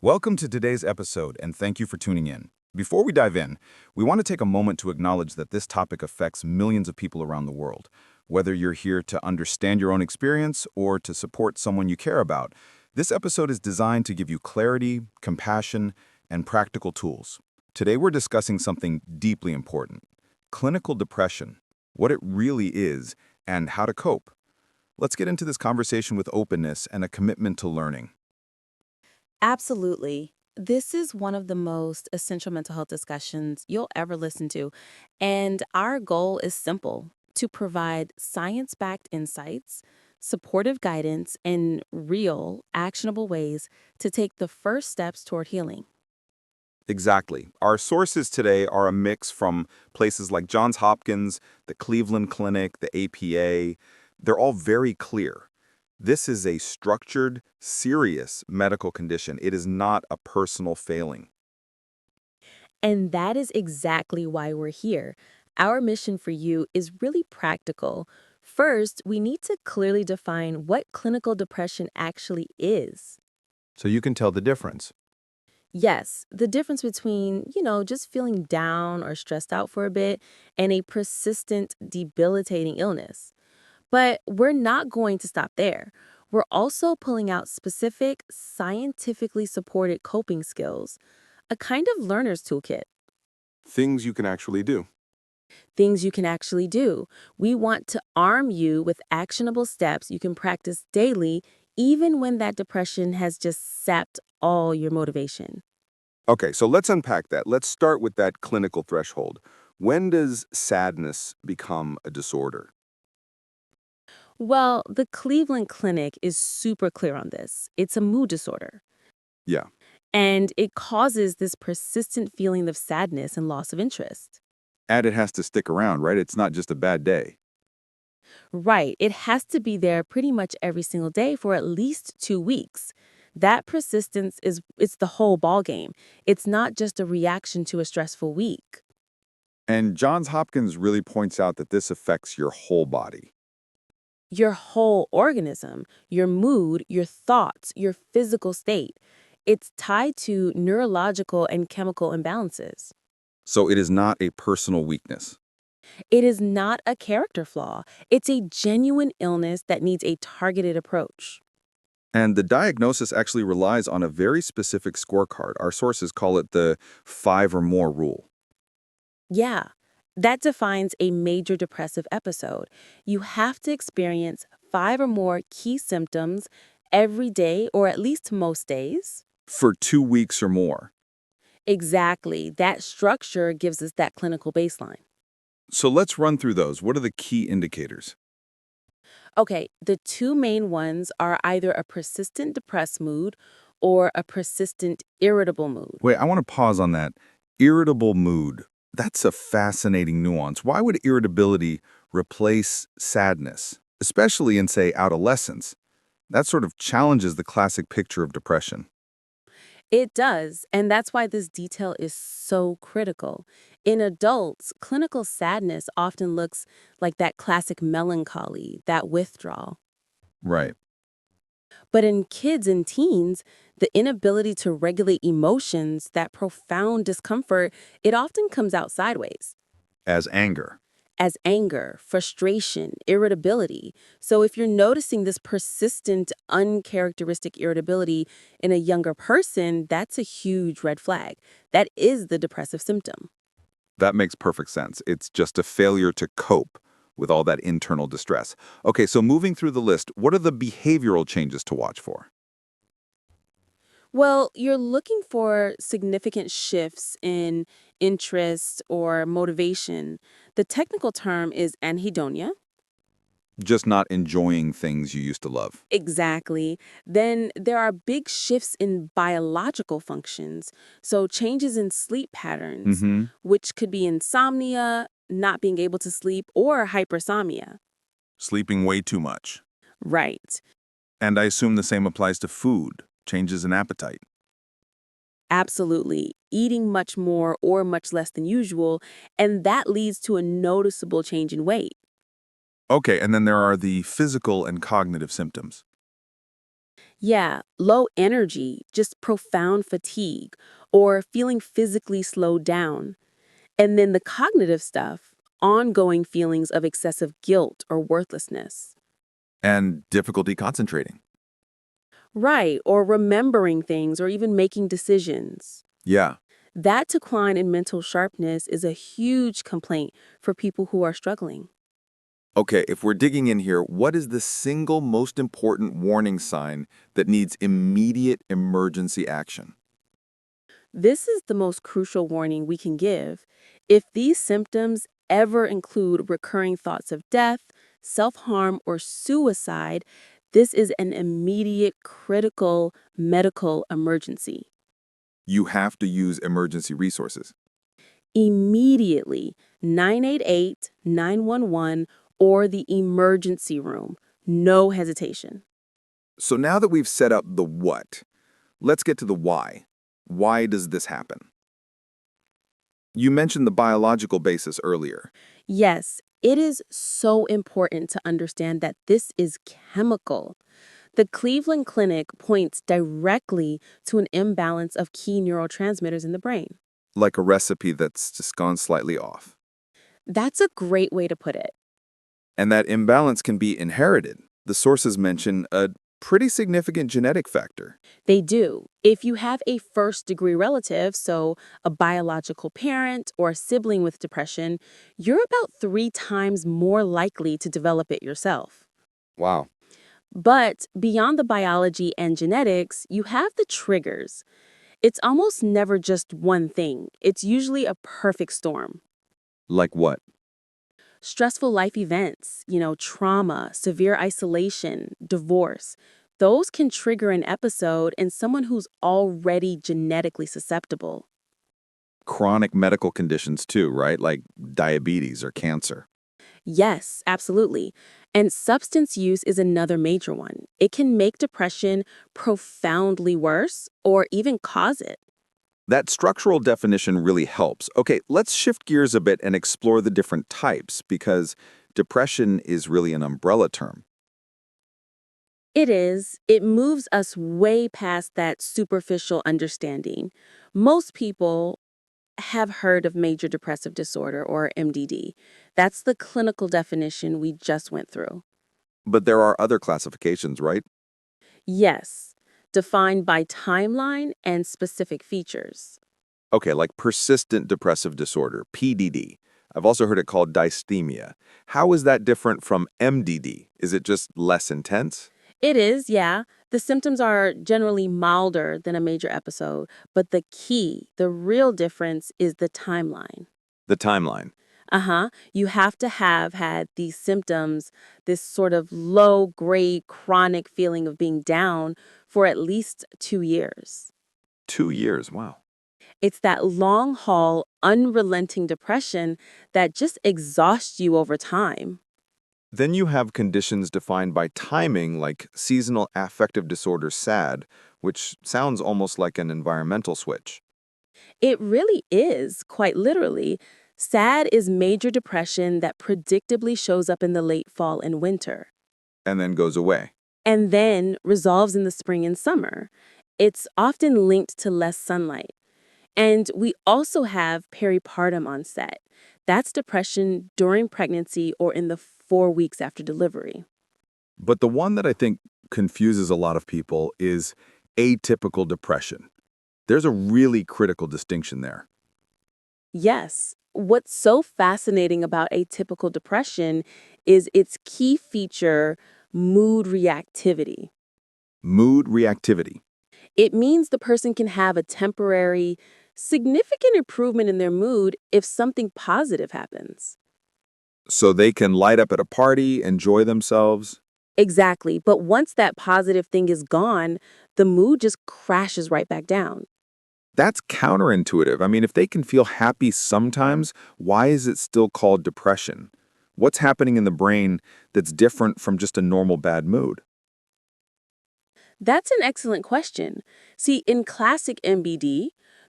Welcome to today's episode, and thank you for tuning in. Before we dive in, we want to take a moment to acknowledge that this topic affects millions of people around the world. Whether you're here to understand your own experience or to support someone you care about, this episode is designed to give you clarity, compassion, and practical tools. Today we're discussing something deeply important: clinical depression, what it really is, and how to cope. Let's get into this conversation with openness and a commitment to learning. Absolutely. This is one of the most essential mental health discussions you'll ever listen to. And our goal is simple: to provide science backed insights, supportive guidance, and real, actionable ways to take the first steps toward healing. Exactly. Our sources today are a mix from places like Johns Hopkins, the Cleveland Clinic, the APA. They're all very clear. This is a structured, serious medical condition. It is not a personal failing. And that is exactly why we're here. Our mission for you is really practical. First, we need to clearly define what clinical depression actually is. So you can tell the difference. Yes, the difference between, just feeling down or stressed out for a bit and a persistent, debilitating illness. But we're not going to stop there. We're also pulling out specific, scientifically supported coping skills, a kind of learner's toolkit, Things you can actually do. things you can actually do. We want to arm you with actionable steps you can practice daily, even when that depression has just sapped all your motivation. Okay, so let's unpack that. Let's start with that clinical threshold. When does sadness become a disorder? Well, the Cleveland Clinic is super clear on this. It's a mood disorder, Yeah. and it causes this persistent feeling of sadness and loss of interest. And it has to stick around, right? It's not just a bad day. Right, it has to be there pretty much every single day for at least 2 weeks. That persistence is it's the whole ball game. It's not just a reaction to a stressful week. And Johns Hopkins really points out that this affects your whole body. Your whole organism, your mood, your thoughts, your physical state. It's tied to neurological and chemical imbalances. So it is not a personal weakness. It is not a character flaw. It's a genuine illness that needs a targeted approach. And the diagnosis actually relies on a very specific scorecard. Our sources call it the 5 or more rule. Yeah, that defines a major depressive episode. You have to experience 5 or more key symptoms every day, or at least most days. For 2 weeks or more. Exactly. That structure gives us that clinical baseline. So let's run through those. What are the key indicators? Okay, the two main ones are either a persistent depressed mood or a persistent irritable mood. Wait, I want to pause on that. Irritable mood. That's a fascinating nuance. Why would irritability replace sadness, especially in, say, adolescence? That sort of challenges the classic picture of depression. It does, and that's why this detail is so critical. In adults, clinical sadness often looks like that classic melancholy, that withdrawal. Right. But in kids and teens, the inability to regulate emotions, that profound discomfort, it often comes out sideways As anger. as anger, frustration, irritability. So if you're noticing this persistent, uncharacteristic irritability in a younger person, that's a huge red flag. That is the depressive symptom. That makes perfect sense. It's just a failure to cope with all that internal distress. Okay, so moving through the list, what are the behavioral changes to watch for? Well, you're looking for significant shifts in interest or motivation. The technical term is anhedonia. Just not enjoying things you used to love. Exactly. Then there are big shifts in biological functions. So changes in sleep patterns, Mm-hmm. which could be insomnia, not being able to sleep, or hypersomnia. Sleeping way too much. Right. And I assume the same applies to food, changes in appetite. Absolutely. Eating much more or much less than usual, and that leads to a noticeable change in weight. Okay, and then there are the physical and cognitive symptoms. Yeah, low energy, just profound fatigue, or feeling physically slowed down. And then the cognitive stuff, ongoing feelings of excessive guilt or worthlessness. And difficulty concentrating. Right, or remembering things or even making decisions. Yeah. That decline in mental sharpness is a huge complaint for people who are struggling. Okay, if we're digging in here, what is the single most important warning sign that needs immediate emergency action? This is the most crucial warning we can give. If these symptoms ever include recurring thoughts of death, self harm, or suicide, this is an immediate critical medical emergency. You have to use emergency resources. Immediately, 988, 911, or the emergency room. No hesitation. So now that we've set up the what, let's get to the why. Why does this happen? You mentioned the biological basis earlier. Yes, it is so important to understand that this is chemical. The Cleveland Clinic points directly to an imbalance of key neurotransmitters in the brain. Like a recipe that's just gone slightly off. That's a great way to put it. And that imbalance can be inherited. The sources mention a pretty significant genetic factor. They do. If you have a first-degree relative, so a biological parent or a sibling with depression, you're about 3 times more likely to develop it yourself. Wow. But beyond the biology and genetics, you have the triggers. It's almost never just one thing. It's usually a perfect storm. Like what? Stressful life events, trauma, severe isolation, divorce, those can trigger an episode in someone who's already genetically susceptible. Chronic medical conditions too, right? Like diabetes or cancer. Yes, absolutely. And substance use is another major one. It can make depression profoundly worse or even cause it. That structural definition really helps. Okay, let's shift gears a bit and explore the different types because depression is really an umbrella term. It is. It moves us way past that superficial understanding. Most people have heard of major depressive disorder or MDD. That's the clinical definition we just went through. But there are other classifications, right? Yes, defined by timeline and specific features. Okay, like persistent depressive disorder, PDD. I've also heard it called dysthymia. How is that different from MDD? Is it just less intense? It is, yeah. The symptoms are generally milder than a major episode, but the real difference is the timeline. The timeline. Uh-huh. You have to have had these symptoms, this sort of low-grade chronic feeling of being down for at least 2 years. 2 years, wow. It's that long-haul, unrelenting depression that just exhausts you over time. Then you have conditions defined by timing like seasonal affective disorder SAD, which sounds almost like an environmental switch, It really is, quite literally. SAD is major depression that predictably shows up in the late fall and winter, and then goes away. and then resolves in the spring and summer. It's often linked to less sunlight. And we also have peripartum onset. That's depression during pregnancy or in the 4 weeks after delivery. But the one that I think confuses a lot of people is atypical depression. There's a really critical distinction there. Yes, what's so fascinating about atypical depression is its key feature, mood reactivity. Mood reactivity. It means the person can have a temporary, significant improvement in their mood if something positive happens. So they can light up at a party, enjoy themselves. Exactly, but once that positive thing is gone, the mood just crashes right back down. That's counterintuitive. I mean, if they can feel happy sometimes, why is it still called depression? What's happening in the brain that's different from just a normal bad mood? That's an excellent question. See, in classic MBD,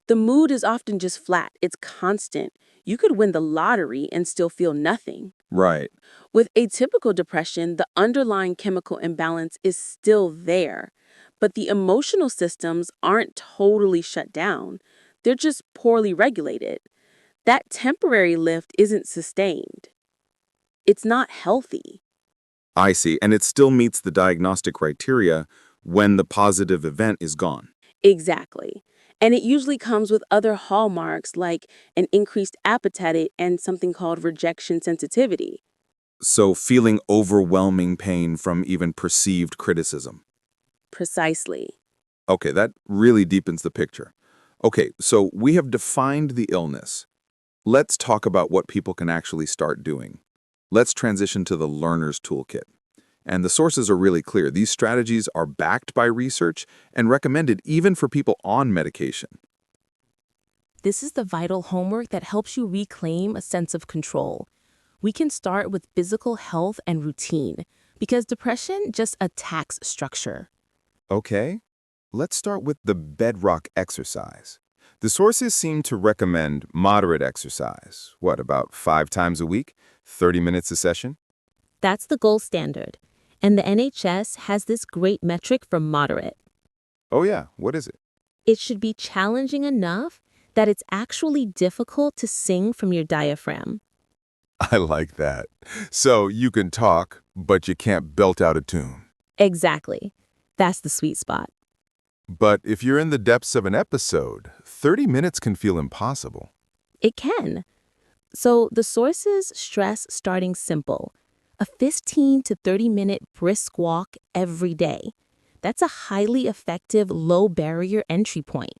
the mood is often just flat, it's constant. You could win the lottery and still feel nothing. Right. With atypical depression, the underlying chemical imbalance is still there, But the emotional systems aren't totally shut down, they're just poorly regulated. That temporary lift isn't sustained. It's not healthy. I see, and it still meets the diagnostic criteria when the positive event is gone. Exactly. And it usually comes with other hallmarks like an increased appetite and something called rejection sensitivity. So feeling overwhelming pain from even perceived criticism. Precisely. Okay, that really deepens the picture. Okay, so we have defined the illness. Let's talk about what people can actually start doing. Let's transition to the learner's toolkit. And the sources are really clear. These strategies are backed by research and recommended even for people on medication. This is the vital homework that helps you reclaim a sense of control. We can start with physical health and routine because depression just attacks structure. Okay, let's start with the bedrock exercise. The sources seem to recommend moderate exercise. What, about 5 times a week? 30 minutes a session? That's the gold standard. And the NHS has this great metric for moderate. Oh yeah, what is it? It should be challenging enough that it's actually difficult to sing from your diaphragm. I like that. So you can talk, but you can't belt out a tune. Exactly. That's the sweet spot. But if you're in the depths of an episode, 30 minutes can feel impossible. It can. So the sources stress starting simple. A 15 to 30-minute brisk walk every day. That's a highly effective low barrier entry point.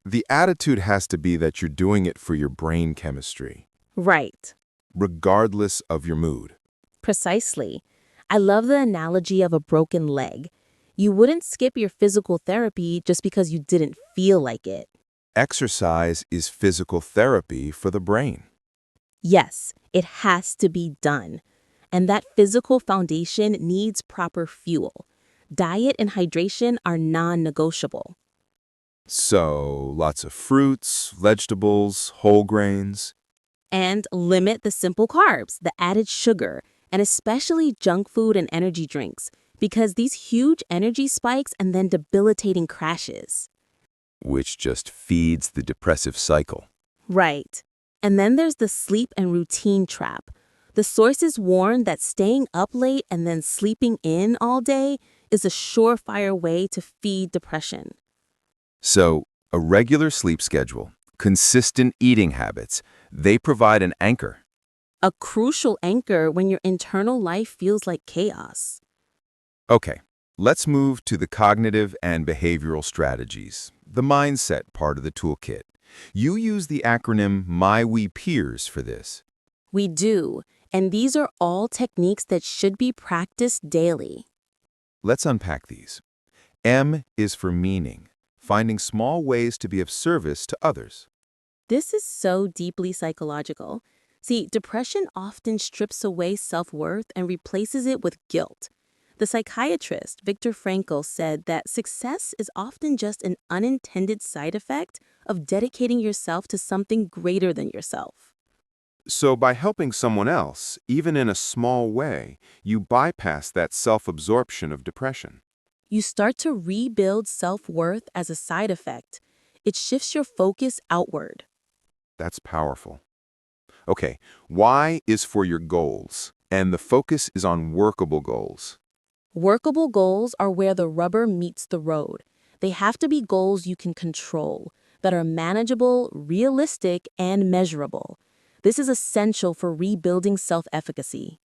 The attitude has to be that you're doing it for your brain chemistry, Right. regardless of your mood. Precisely. I love the analogy of a broken leg. You wouldn't skip your physical therapy just because you didn't feel like it. Exercise is physical therapy for the brain. Yes, it has to be done. And that physical foundation needs proper fuel. Diet and hydration are non-negotiable. So, lots of fruits, vegetables, whole grains. And limit the simple carbs, the added sugar, and especially junk food and energy drinks, because these huge energy spikes and then debilitating crashes. Which just feeds the depressive cycle. Right. And then there's the sleep and routine trap. The sources warn that staying up late and then sleeping in all day is a surefire way to feed depression. So, a regular sleep schedule, consistent eating habits, they provide an anchor. A crucial anchor when your internal life feels like chaos. Okay, let's move to the cognitive and behavioral strategies, the mindset part of the toolkit. You use the acronym MyWePeers for this. We do, and these are all techniques that should be practiced daily. Let's unpack these. M is for meaning, finding small ways to be of service to others. This is so deeply psychological. See, depression often strips away self-worth and replaces it with guilt. The psychiatrist Viktor Frankl said that success is often just an unintended side effect of dedicating yourself to something greater than yourself. So by helping someone else, even in a small way, you bypass that self-absorption of depression. You start to rebuild self-worth as a side effect. It shifts your focus outward. That's powerful. Okay, Y is for your goals, and the focus is on workable goals. Workable goals are where the rubber meets the road. They have to be goals you can control, that are manageable, realistic, and measurable. This is essential for rebuilding self-efficacy.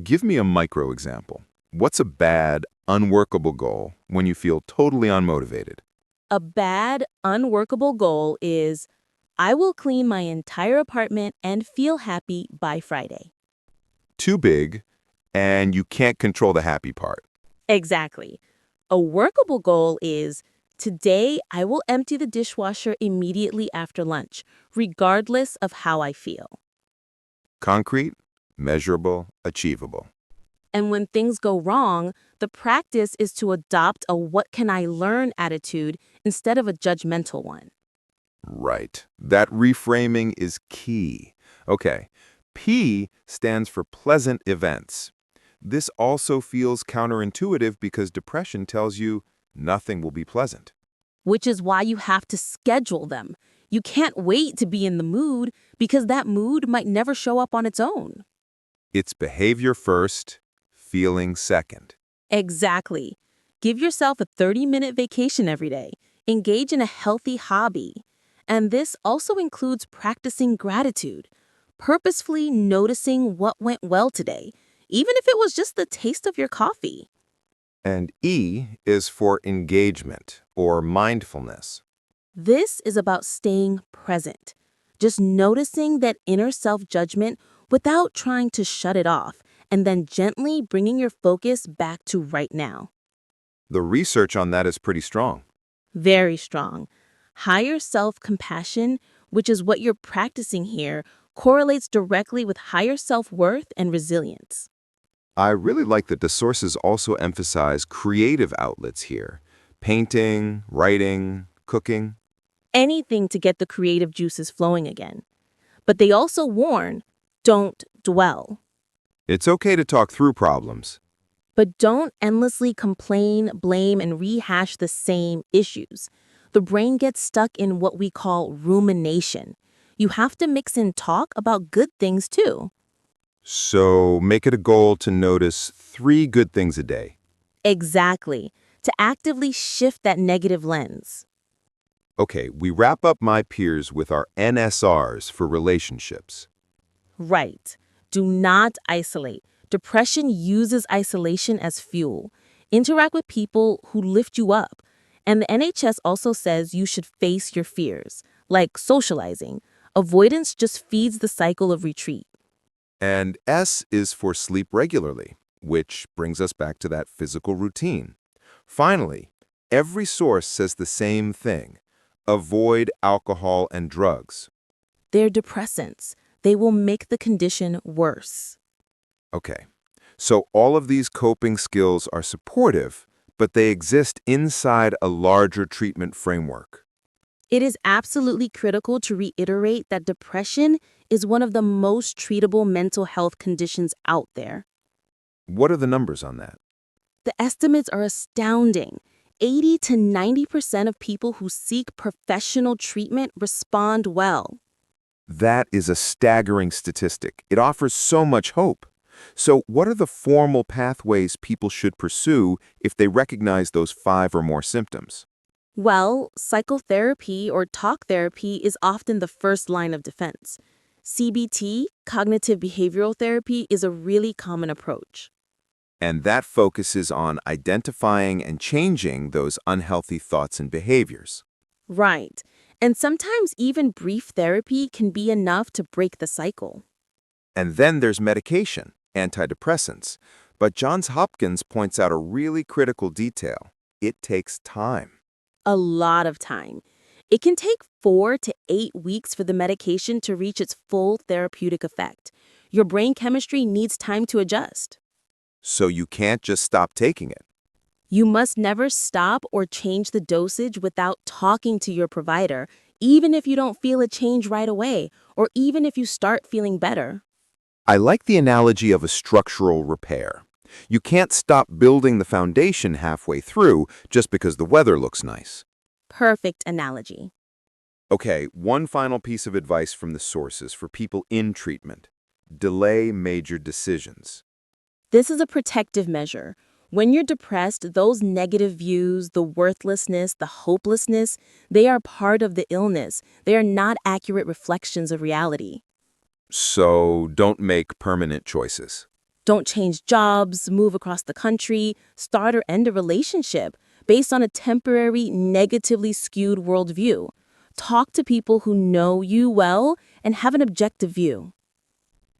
Give me a micro example. What's a bad, unworkable goal when you feel totally unmotivated? A bad, unworkable goal is, I will clean my entire apartment and feel happy by Friday. Too big, and you can't control the happy part. Exactly. A workable goal is, today I will empty the dishwasher immediately after lunch, regardless of how I feel. Concrete, measurable, achievable. And when things go wrong, the practice is to adopt a what can I learn attitude instead of a judgmental one. Right. That reframing is key. Okay. P stands for pleasant events. This also feels counterintuitive because depression tells you nothing will be pleasant. Which is why you have to schedule them. You can't wait to be in the mood because that mood might never show up on its own. It's behavior first, feeling second. Exactly. Give yourself a 30-minute vacation every day. Engage in a healthy hobby. And this also includes practicing gratitude, purposefully noticing what went well today, even if it was just the taste of your coffee. And E is for engagement or mindfulness. This is about staying present, just noticing that inner self-judgment without trying to shut it off, and then gently bringing your focus back to right now. The research on that is pretty strong. Very strong. Higher self-compassion, which is what you're practicing here, correlates directly with higher self-worth and resilience. I really like that the sources also emphasize creative outlets here. Painting, writing, cooking. Anything to get the creative juices flowing again. But they also warn, don't dwell. It's okay to talk through problems. But don't endlessly complain, blame, and rehash the same issues. The brain gets stuck in what we call rumination. You have to mix in talk about good things too. So make it a goal to notice 3 good things a day. Exactly. To actively shift that negative lens. Okay, we wrap up my peers with our NSRs for relationships. Right. Do not isolate. Depression uses isolation as fuel. Interact with people who lift you up. And the NHS also says you should face your fears, like socializing. Avoidance just feeds the cycle of retreat. And S is for sleep regularly, which brings us back to that physical routine. Finally, every source says the same thing. Avoid alcohol and drugs. They're depressants. They will make the condition worse. Okay, so all of these coping skills are supportive, but they exist inside a larger treatment framework. It is absolutely critical to reiterate that depression is one of the most treatable mental health conditions out there. What are the numbers on that? The estimates are astounding. 80 to 90% of people who seek professional treatment respond well. That is a staggering statistic. It offers so much hope. So what are the formal pathways people should pursue if they recognize those 5 or more symptoms? Well, psychotherapy or talk therapy is often the first line of defense. CBT, cognitive behavioral therapy, is a really common approach. And that focuses on identifying and changing those unhealthy thoughts and behaviors. Right. And sometimes even brief therapy can be enough to break the cycle. And then there's medication, antidepressants. But Johns Hopkins points out a really critical detail. It takes time. A lot of time. It can take 4 to 8 weeks for the medication to reach its full therapeutic effect. Your brain chemistry needs time to adjust. So you can't just stop taking it. You must never stop or change the dosage without talking to your provider, even if you don't feel a change right away, or even if you start feeling better. I like the analogy of a structural repair. You can't stop building the foundation halfway through just because the weather looks nice. Perfect analogy. Okay, one final piece of advice from the sources for people in treatment. Delay major decisions. This is a protective measure. When you're depressed, those negative views, the worthlessness, the hopelessness, they are part of the illness. They are not accurate reflections of reality. So don't make permanent choices. Don't change jobs, move across the country, start or end a relationship based on a temporary, negatively skewed worldview. Talk to people who know you well and have an objective view.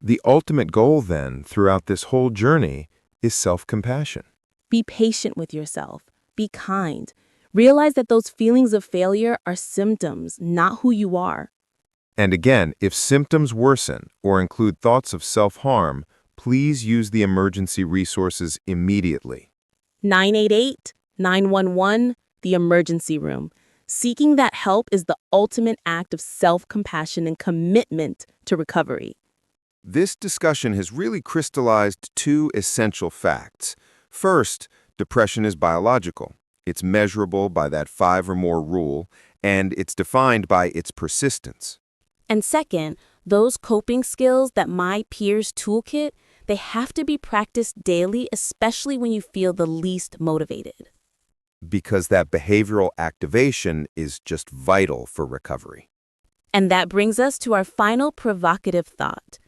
The ultimate goal, then, throughout this whole journey is self-compassion. Be patient with yourself. Be kind. Realize that those feelings of failure are symptoms, not who you are. And again, if symptoms worsen or include thoughts of self-harm, please use the emergency resources immediately. 988, 911, the emergency room. Seeking that help is the ultimate act of self-compassion and commitment to recovery. This discussion has really crystallized 2 essential facts. First, depression is biological. It's measurable by that 5 or more rule, and it's defined by its persistence. And second, those coping skills that My Peers Toolkit, they have to be practiced daily, especially when you feel the least motivated. Because that behavioral activation is just vital for recovery. And that brings us to our final provocative thought.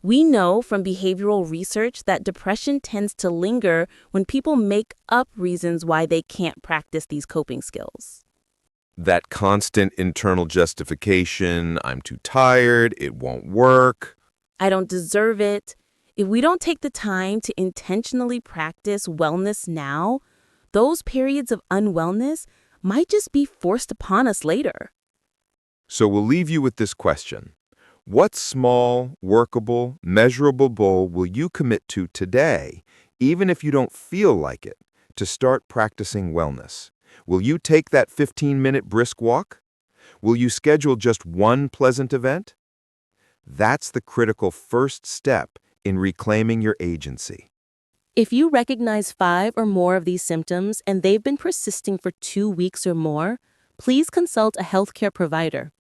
We know from behavioral research that depression tends to linger when people make up reasons why they can't practice these coping skills. That constant internal justification, I'm too tired, it won't work. I don't deserve it. If we don't take the time to intentionally practice wellness now, those periods of unwellness might just be forced upon us later. So we'll leave you with this question. What small, workable, measurable goal will you commit to today, even if you don't feel like it, to start practicing wellness? Will you take that 15-minute brisk walk? Will you schedule just one pleasant event? That's the critical first step in reclaiming your agency. If you recognize 5 or more of these symptoms and they've been persisting for 2 weeks or more, please consult a healthcare provider.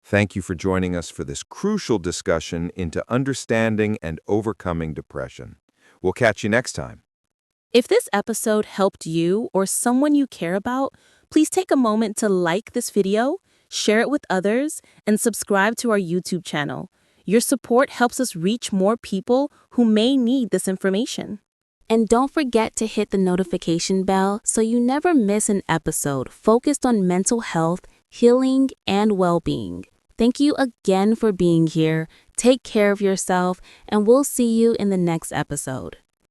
Thank you for joining us for this crucial discussion into understanding and overcoming depression. We'll catch you next time. If this episode helped you or someone you care about, please take a moment to like this video, share it with others, and subscribe to our YouTube channel. Your support helps us reach more people who may need this information. And don't forget to hit the notification bell so you never miss an episode focused on mental health, healing, and well-being. Thank you again for being here. Take care of yourself, and we'll see you in the next episode.